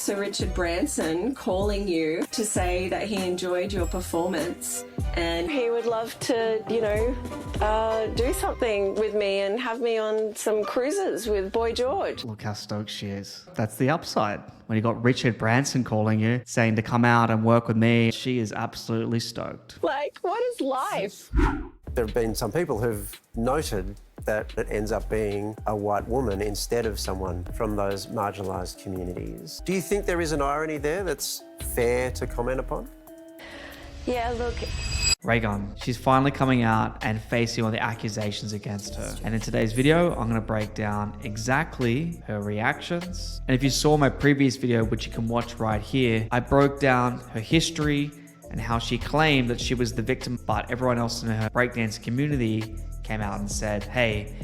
Sir Richard Branson calling you to say that he enjoyed your performance and he would love to, do something with me and have me on some cruises with Boy George. Look how stoked she is. That's the upside. When you got Richard Branson calling you, saying to come out and work with me, she is absolutely stoked. Like, what is life? There have been some people who've noted that it ends up being a white woman instead of someone from those marginalised communities. Do you think there is an irony there that's fair to comment upon? Yeah, look. Raygun, she's finally coming out and facing all the accusations against her. And in today's video, I'm gonna break down exactly her reactions. And if you saw my previous video, which you can watch right here, I broke down her history and how she claimed that she was the victim, but everyone else in her breakdance community came out and said, hey,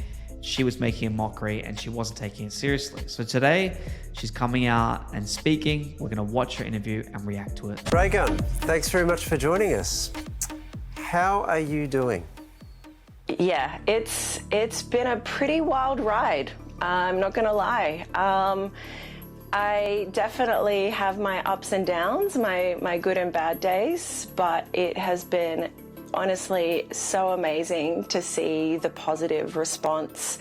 she was making a mockery and she wasn't taking it seriously. So today, she's coming out and speaking. We're gonna watch her interview and react to it. Raygun, thanks very much for joining us. How are you doing? Yeah, it's been a pretty wild ride. I'm not gonna lie. I definitely have my ups and downs, my good and bad days, but it has been honestly so amazing to see the positive response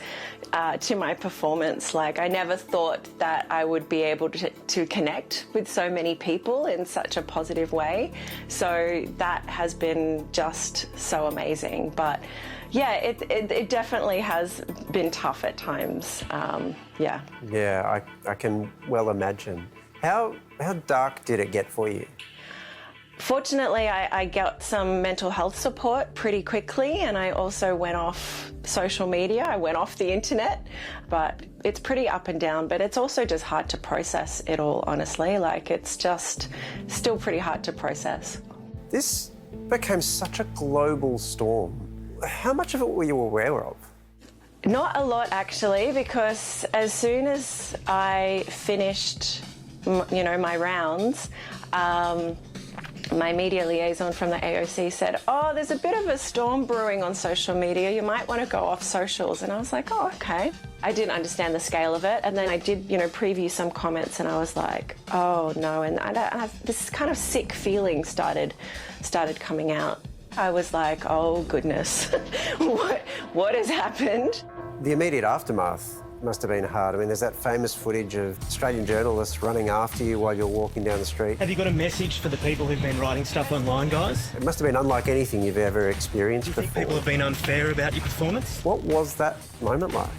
to my performance. Like, I never thought that I would be able to connect with so many people in such a positive way. So that has been just so amazing. But yeah, it definitely has been tough at times. Yeah. Yeah, I can well imagine. How dark did it get for you? Fortunately, I got some mental health support pretty quickly, and I also went off social media. I went off the internet, but it's pretty up and down, but it's also just hard to process it all, honestly. Like, it's just still pretty hard to process. This became such a global storm. How much of it were you aware of? Not a lot, actually, because as soon as I finished, my rounds, my media liaison from the AOC said, oh, there's a bit of a storm brewing on social media. You might want to go off socials. And I was like, oh, okay. I didn't understand the scale of it. And then I did, preview some comments, and I was like, oh, no. And this kind of sick feeling started coming out. I was like, oh, goodness, what has happened? The immediate aftermath must have been hard. I mean, there's that famous footage of Australian journalists running after you while you're walking down the street. Have you got a message for the people who've been writing stuff online, guys? It must have been unlike anything you've ever experienced before. Do you think people have been unfair about your performance? What was that moment like?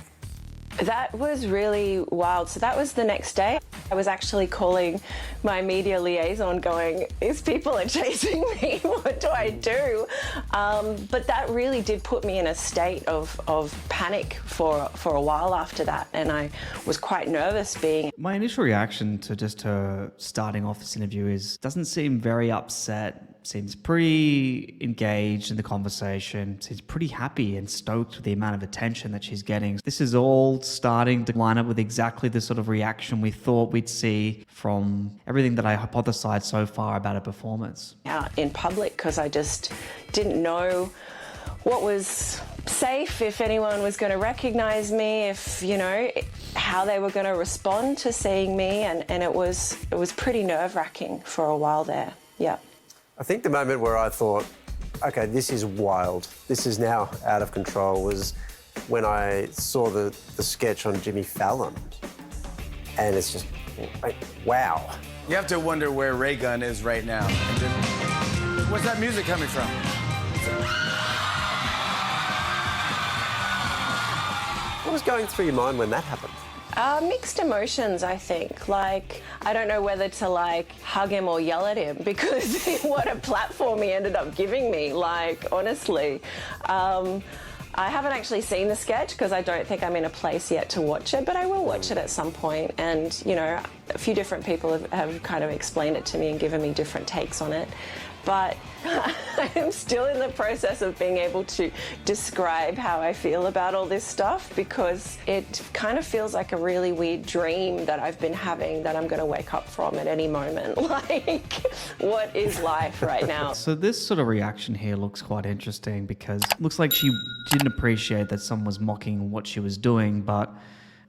That was really wild. So that was the next day. I was actually calling my media liaison going, these people are chasing me, what do I do? But that really did put me in a state of panic for a while after that, and I was quite nervous being... My initial reaction to just her starting off this interview is, doesn't seem very upset, seems pretty engaged in the conversation, seems pretty happy and stoked with the amount of attention that she's getting. This is all starting to line up with exactly the sort of reaction we thought we'd see from everything that I hypothesized so far about her performance. Out in public, because I just didn't know what was safe, if anyone was going to recognize me, if, how they were going to respond to seeing me, and it was pretty nerve-wracking for a while there, yeah. I think the moment where I thought, okay, this is wild, this is now out of control, was when I saw the sketch on Jimmy Fallon. And it's just, like, wow. You have to wonder where Raygun is right now. Where's that music coming from? What was going through your mind when that happened? Mixed emotions, I think. Like, I don't know whether to, hug him or yell at him, because what a platform he ended up giving me, honestly. I haven't actually seen the sketch because I don't think I'm in a place yet to watch it, but I will watch it at some point. And, a few different people have kind of explained it to me and given me different takes on it. But I am still in the process of being able to describe how I feel about all this stuff, because it kind of feels like a really weird dream that I've been having that I'm going to wake up from at any moment. What is life right now? So this sort of reaction here looks quite interesting, because it looks like she didn't appreciate that someone was mocking what she was doing, but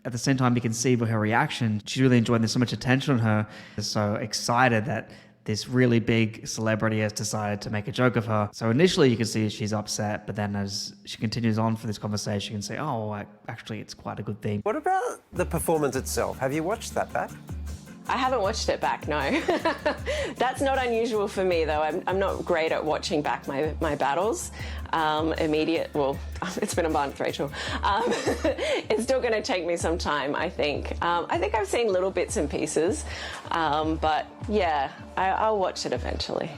at the same time, you can see by her reaction, she's really enjoying there's so much attention on her. She's so excited that this really big celebrity has decided to make a joke of her. So initially you can see she's upset, but then as she continues on for this conversation, you can say, oh, actually it's quite a good thing. What about the performance itself? Have you watched that back? I haven't watched it back, no. That's not unusual for me, though. I'm not great at watching back my battles. Well, it's been a month, Rachel. It's still going to take me some time, I think. I think I've seen little bits and pieces, but yeah, I'll watch it eventually.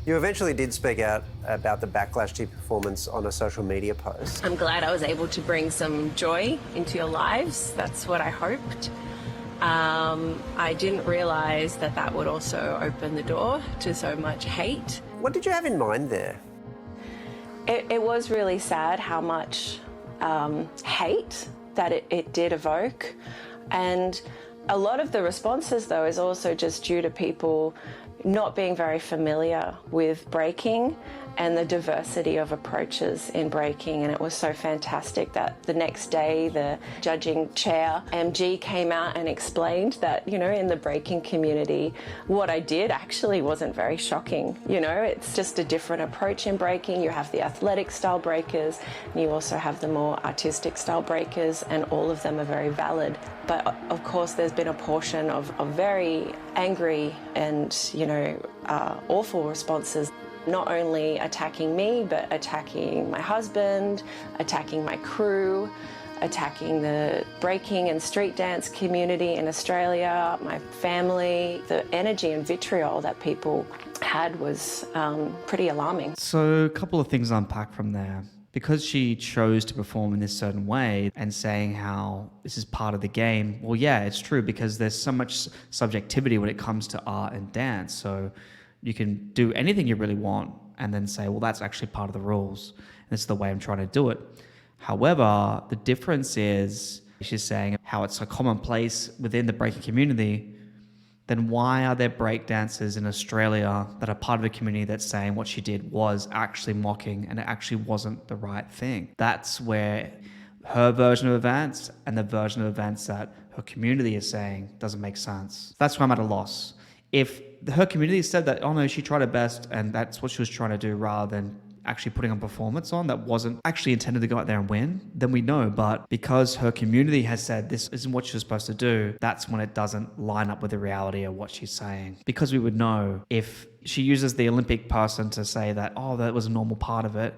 You eventually did speak out about the backlash to your performance on a social media post. I'm glad I was able to bring some joy into your lives. That's what I hoped. I didn't realise that would also open the door to so much hate. What did you have in mind there? It was really sad how much hate that it did evoke. And a lot of the responses, though, is also just due to people not being very familiar with breaking and the diversity of approaches in breaking. And it was so fantastic that the next day the judging chair, MG, came out and explained that, you know, in the breaking community, what I did actually wasn't very shocking. You know, it's just a different approach in breaking. You have the athletic style breakers, and you also have the more artistic style breakers, and all of them are very valid. But of course, there's been a portion of very angry and, you know, awful responses. Not only attacking me, but attacking my husband, attacking my crew, attacking the breaking and street dance community in Australia, my family. The energy and vitriol that people had was pretty alarming. So a couple of things to unpack from there. Because she chose to perform in this certain way and saying how this is part of the game, well, yeah, it's true, because there's so much subjectivity when it comes to art and dance. So you can do anything you really want and then say, well, that's actually part of the rules. And this is the way I'm trying to do it. However, the difference is she's saying how it's so commonplace within the breaking community. Then why are there breakdancers in Australia that are part of a community that's saying what she did was actually mocking and it actually wasn't the right thing? That's where her version of events and the version of events that her community is saying doesn't make sense. That's why I'm at a loss. If her community said that, oh no, she tried her best and that's what she was trying to do, rather than actually putting a performance on that wasn't actually intended to go out there and win, then we know. But because her community has said this isn't what she was supposed to do, that's when it doesn't line up with the reality of what she's saying. Because we would know if she uses the Olympic person to say that, oh, that was a normal part of it,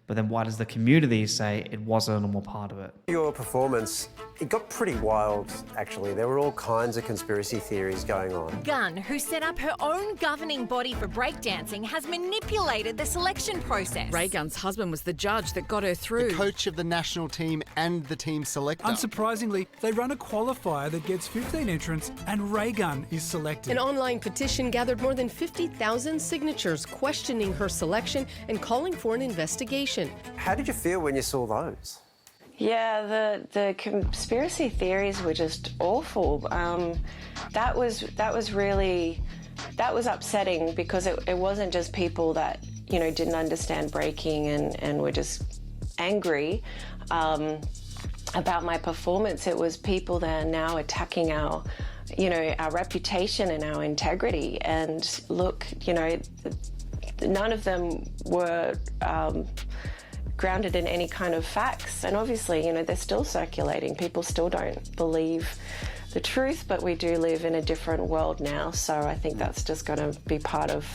but then why does the community say it wasn't a normal part of it? Your performance, it got pretty wild, actually. There were all kinds of conspiracy theories going on. Gunn, who set up her own governing body for breakdancing, has manipulated the selection process. Ray Gunn's husband was the judge that got her through. The coach of the national team and the team selector. Unsurprisingly, they run a qualifier that gets 15 entrants and Ray Gunn is selected. An online petition gathered more than 50,000 signatures questioning her selection and calling for an investigation. How did you feel when you saw those? Yeah, the conspiracy theories were just awful. That was upsetting, because it wasn't just people that, you know, didn't understand breaking and were just angry about my performance. It was people that are now attacking our reputation and our integrity. And look, you know, none of them were grounded in any kind of facts. And obviously, you know, they're still circulating. People still don't believe the truth, but we do live in a different world now. So I think that's just going to be part of,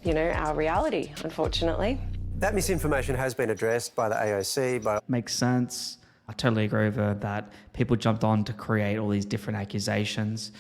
you know, our reality, unfortunately. That misinformation has been addressed by the AOC. Makes sense. I totally agree with her that people jumped on to create all these different accusations.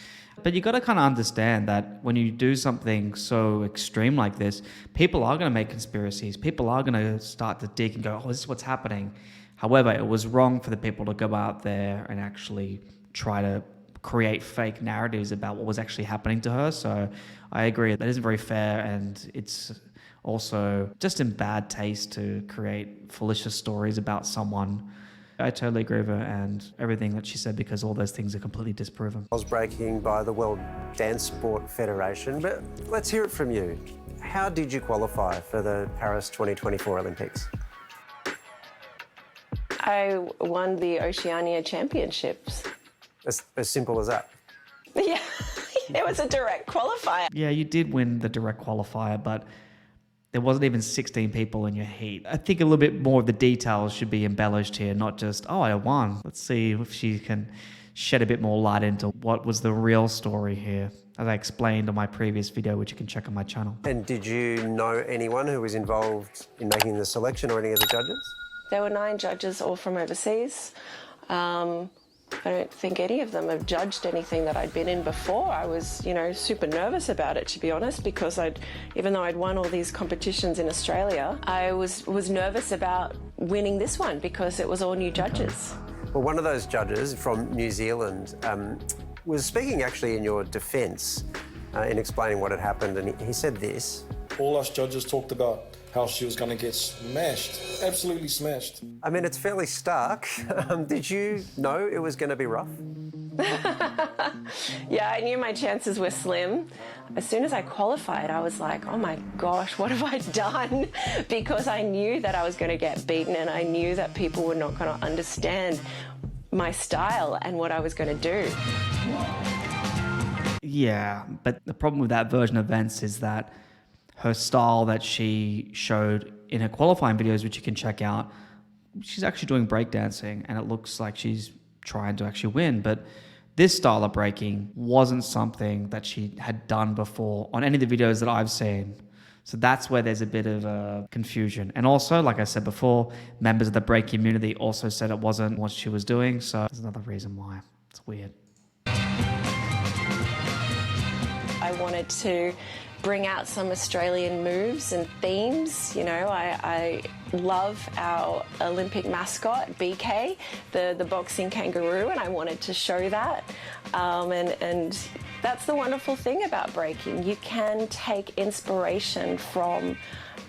But you got to kind of understand that when you do something so extreme like this, people are going to make conspiracies. People are going to start to dig and go, oh, this is what's happening. However, it was wrong for the people to go out there and actually try to create fake narratives about what was actually happening to her. So I agree, that isn't very fair, and it's also just in bad taste to create fallacious stories about someone. I totally agree with her and everything that she said, because all those things are completely disproven. I was breaking by the World Dance Sport Federation, but let's hear it from you. How did you qualify for the Paris 2024 Olympics? I won the Oceania Championships. As simple as that. Yeah, it was a direct qualifier. Yeah, you did win the direct qualifier, but there wasn't even 16 people in your heat. I think a little bit more of the details should be embellished here, not just, oh, I won. Let's see if she can shed a bit more light into what was the real story here, as I explained on my previous video, which you can check on my channel. And did you know anyone who was involved in making the selection or any of the judges? There were 9 judges, all from overseas. I don't think any of them have judged anything that I'd been in before. I was, super nervous about it, to be honest, because even though I'd won all these competitions in Australia, I was nervous about winning this one because it was all new judges. Well, one of those judges from New Zealand was speaking actually in your defence in explaining what had happened, and he said this. All us judges talked about how she was going to get smashed, absolutely smashed. I mean, it's fairly stark. Did you know it was going to be rough? Yeah, I knew my chances were slim. As soon as I qualified, I was like, oh my gosh, what have I done? Because I knew that I was going to get beaten, and I knew that people were not going to understand my style and what I was going to do. Yeah, but the problem with that version of events is that her style that she showed in her qualifying videos, which you can check out, she's actually doing breakdancing, and it looks like she's trying to actually win. But this style of breaking wasn't something that she had done before on any of the videos that I've seen. So that's where there's a bit of confusion. And also, like I said before, members of the break community also said it wasn't what she was doing. So there's another reason why. It's weird. I wanted to bring out some Australian moves and themes. I love our Olympic mascot, BK, the boxing kangaroo, and I wanted to show that. And that's the wonderful thing about breaking. You can take inspiration from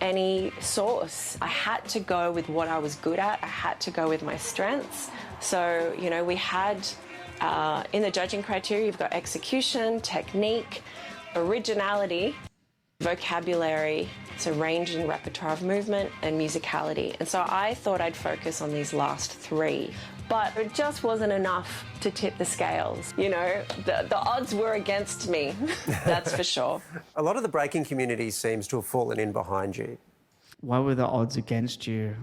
any source. I had to go with what I was good at. I had to go with my strengths. So, we had, in the judging criteria, you've got execution, technique, originality, vocabulary, so range and repertoire of movement, and musicality. And so I thought I'd focus on these last 3, but it just wasn't enough to tip the scales. The odds were against me, that's for sure. A lot of the breaking community seems to have fallen in behind you. Why were the odds against you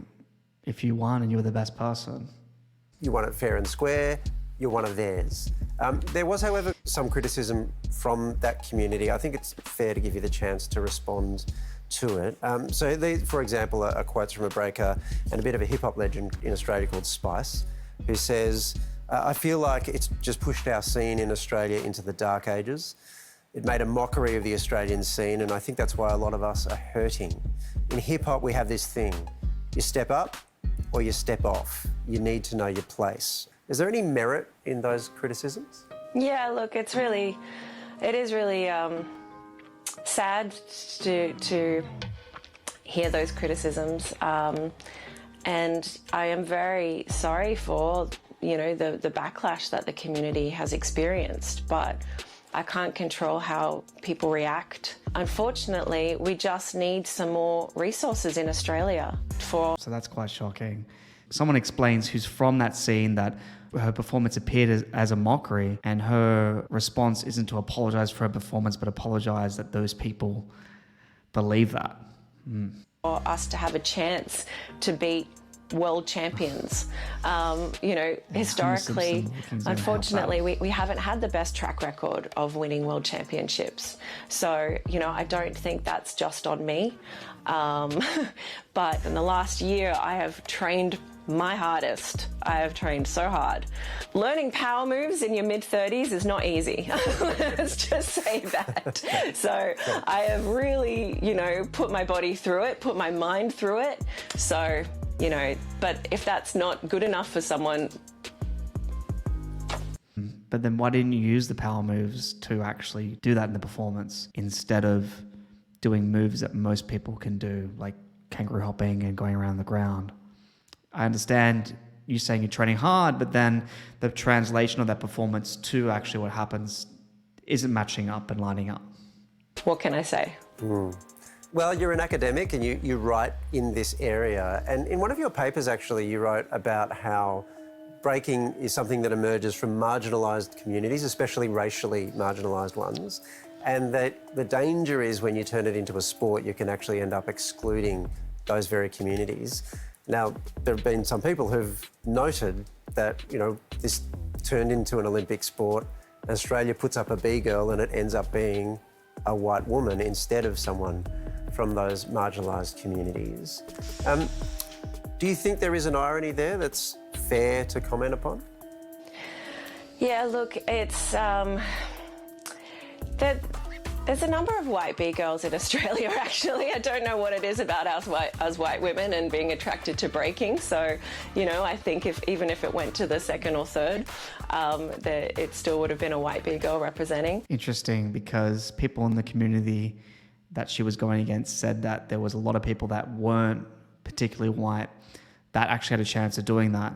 if you won and you were the best person? You won it fair and square. You're one of theirs. There was, however, some criticism from that community. I think it's fair to give you the chance to respond to it. For example, are quotes from a breaker and a bit of a hip-hop legend in Australia called Spice, who says, I feel like it's just pushed our scene in Australia into the dark ages. It made a mockery of the Australian scene, and I think that's why a lot of us are hurting. In hip-hop, we have this thing. You step up or you step off. You need to know your place. Is there any merit in those criticisms? Yeah, look, it is really sad to hear those criticisms, and I am very sorry for the backlash that the community has experienced, but I can't control how people react. Unfortunately, we just need some more resources in Australia for... So that's quite shocking. Someone explains who's from that scene that her performance appeared as a mockery, and her response isn't to apologize for her performance, but apologize that those people believe that. For us to have a chance to beat world champions. Historically, unfortunately, we haven't had the best track record of winning world championships. So, I don't think that's just on me. But in the last year, I have trained my hardest. I have trained so hard. Learning power moves in your mid-30s is not easy. Let's just say that. So I have really, put my body through it, put my mind through it. So, but if that's not good enough for someone... But then why didn't you use the power moves to actually do that in the performance instead of doing moves that most people can do, like kangaroo hopping and going around the ground? I understand you saying you're training hard, but then the translation of that performance to actually what happens isn't matching up and lining up. What can I say? Well, you're an academic and you write in this area. And in one of your papers, actually, you wrote about how breaking is something that emerges from marginalised communities, especially racially marginalised ones, and that the danger is when you turn it into a sport, you can actually end up excluding those very communities. Now, there have been some people who've noted that, you know, this turned into an Olympic sport. Australia puts up a B-girl and it ends up being a white woman instead of someone from those marginalised communities. Do you think there is an irony there that's fair to comment upon? Yeah, look, it's there's a number of white B-girls in Australia, actually. I don't know what it is about us white women and being attracted to breaking. So, you know, I think even if it went to the second or third, it still would have been a white B-girl representing. Interesting, because people in the community that she was going against said that there was a lot of people that weren't particularly white that actually had a chance of doing that.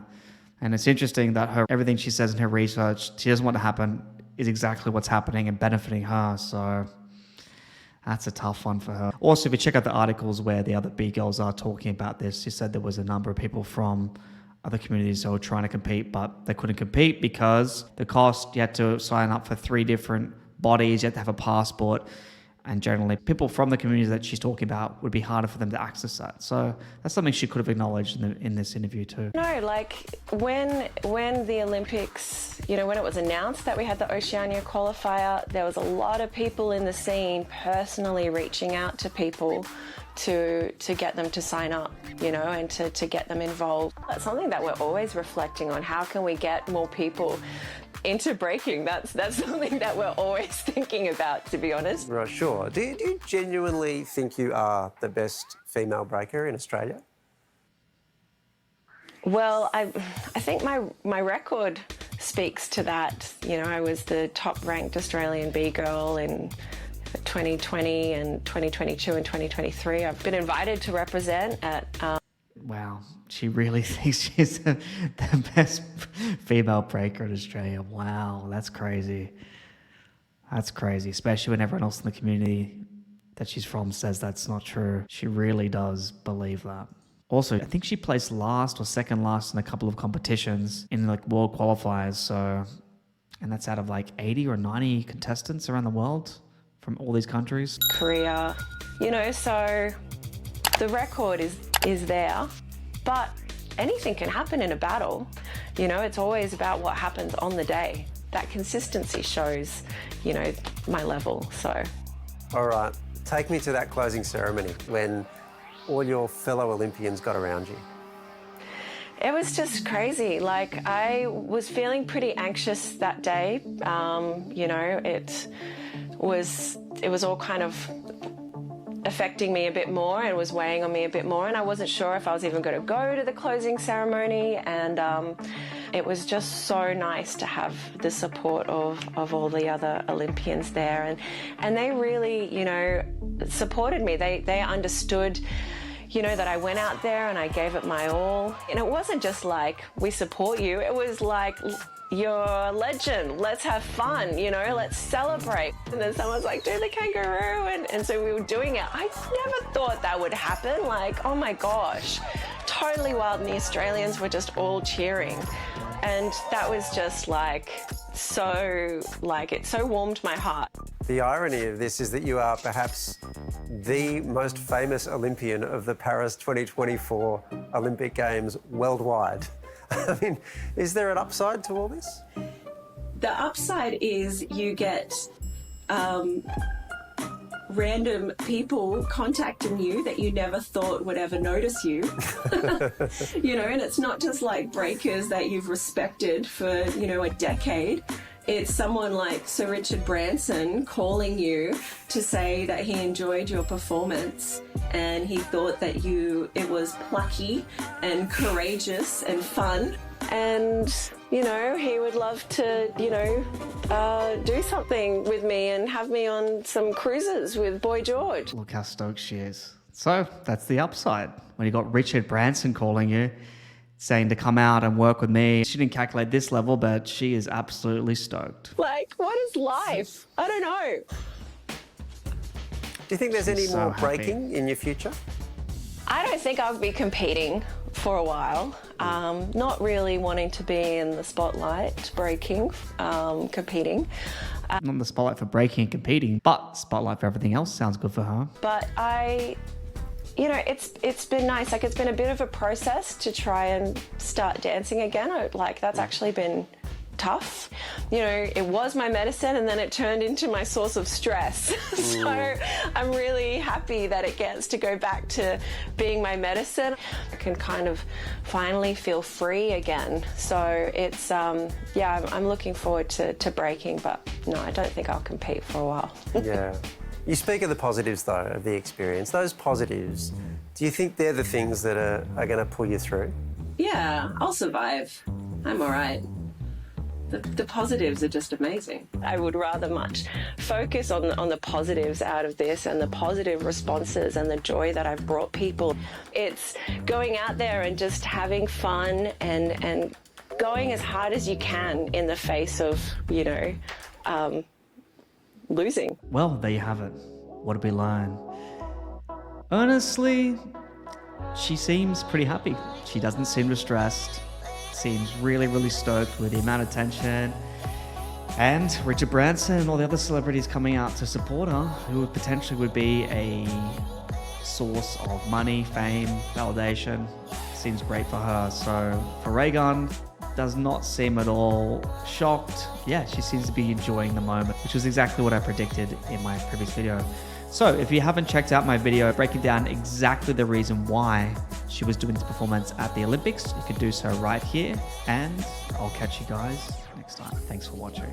And it's interesting that everything she says in her research, she doesn't want to happen, is exactly what's happening and benefiting her. So that's a tough one for her. Also, if you check out the articles where the other B-girls are talking about this, she said there was a number of people from other communities who were trying to compete, but they couldn't compete because the cost, you had to sign up for 3 different bodies, you had to have a passport, and generally people from the communities that she's talking about would be harder for them to access that. So that's something she could have acknowledged in this interview too. No, like when the Olympics, you know, when it was announced that we had the Oceania qualifier, there was a lot of people in the scene personally reaching out to people to get them to sign up, you know, and to get them involved. That's something that we're always reflecting on. How can we get more people into breaking? That's something that we're always thinking about, to be honest. Right, sure. Do you genuinely think you are the best female breaker in Australia? Well, I think my record speaks to that. You know, I was the top-ranked Australian B-girl in 2020 and 2022 and 2023. I've been invited to represent at... Wow, she really thinks she's the best female breaker in Australia. Wow, that's crazy. That's crazy, especially when everyone else in the community that she's from says that's not true. She really does believe that. Also, I think she placed last or second last in a couple of competitions in like world qualifiers. So, and that's out of like 80 or 90 contestants around the world from all these countries. Korea, you know, so the record is there, but anything can happen in a battle. You know, it's always about what happens on the day. That consistency shows, you know, my level, so. All right, take me to that closing ceremony when all your fellow Olympians got around you. It was just crazy. Like, I was feeling pretty anxious that day. You know, it was all kind of affecting me a bit more and was weighing on me a bit more, and I wasn't sure if I was even going to go to the closing ceremony, and it was just so nice to have the support of all the other Olympians there, and they really, you know, supported me. They understood, you know, that I went out there and I gave it my all, and it wasn't just like, we support you, it was like, you're a legend, let's have fun, you know, let's celebrate. And then someone's like, do the kangaroo, and so we were doing it. I never thought that would happen, like, oh my gosh, totally wild, and the Australians were just all cheering. And that was just like, so, like, it so warmed my heart. The irony of this is that you are perhaps the most famous Olympian of the Paris 2024 Olympic Games worldwide. I mean, is there an upside to all this? The upside is you get random people contacting you that you never thought would ever notice you. You know, and it's not just like breakers that you've respected for, you know, a decade. It's someone like Sir Richard Branson calling you to say that he enjoyed your performance and he thought that it was plucky and courageous and fun. And, you know, he would love to, you know, do something with me and have me on some cruises with Boy George. Look how stoked she is. So that's the upside. When you got Richard Branson calling you, saying to come out and work with me. She didn't calculate this level, but she is absolutely stoked. Like, what is life? I don't know. Do you think there's any more breaking in your future? I don't think I'll be competing for a while. not really wanting to be in the spotlight, breaking, competing. Not in the spotlight for breaking and competing, but spotlight for everything else sounds good for her. But you know, it's been nice. Like, it's been a bit of a process to try and start dancing again. That's actually been tough. You know, it was my medicine and then it turned into my source of stress. So I'm really happy that it gets to go back to being my medicine. I can kind of finally feel free again. So it's, yeah, I'm looking forward to breaking, but no, I don't think I'll compete for a while. Yeah. You speak of the positives, though, of the experience. Those positives, do you think they're the things that are going to pull you through? Yeah, I'll survive. I'm all right. The positives are just amazing. I would rather much focus on the positives out of this and the positive responses and the joy that I've brought people. It's going out there and just having fun and going as hard as you can in the face of, you know, losing. Well, there you have it. What did we learn? Honestly, she seems pretty happy. She doesn't seem distressed. Seems really, really stoked with the amount of tension. And Richard Branson and all the other celebrities coming out to support her, who potentially would be a source of money, fame, validation. Seems great for her. So for Raygun, does not seem at all shocked. Yeah, she seems to be enjoying the moment, which was exactly what I predicted in my previous video. So if you haven't checked out my video breaking down exactly the reason why she was doing this performance at the Olympics, you can do so right here, and I'll catch you guys next time. Thanks for watching.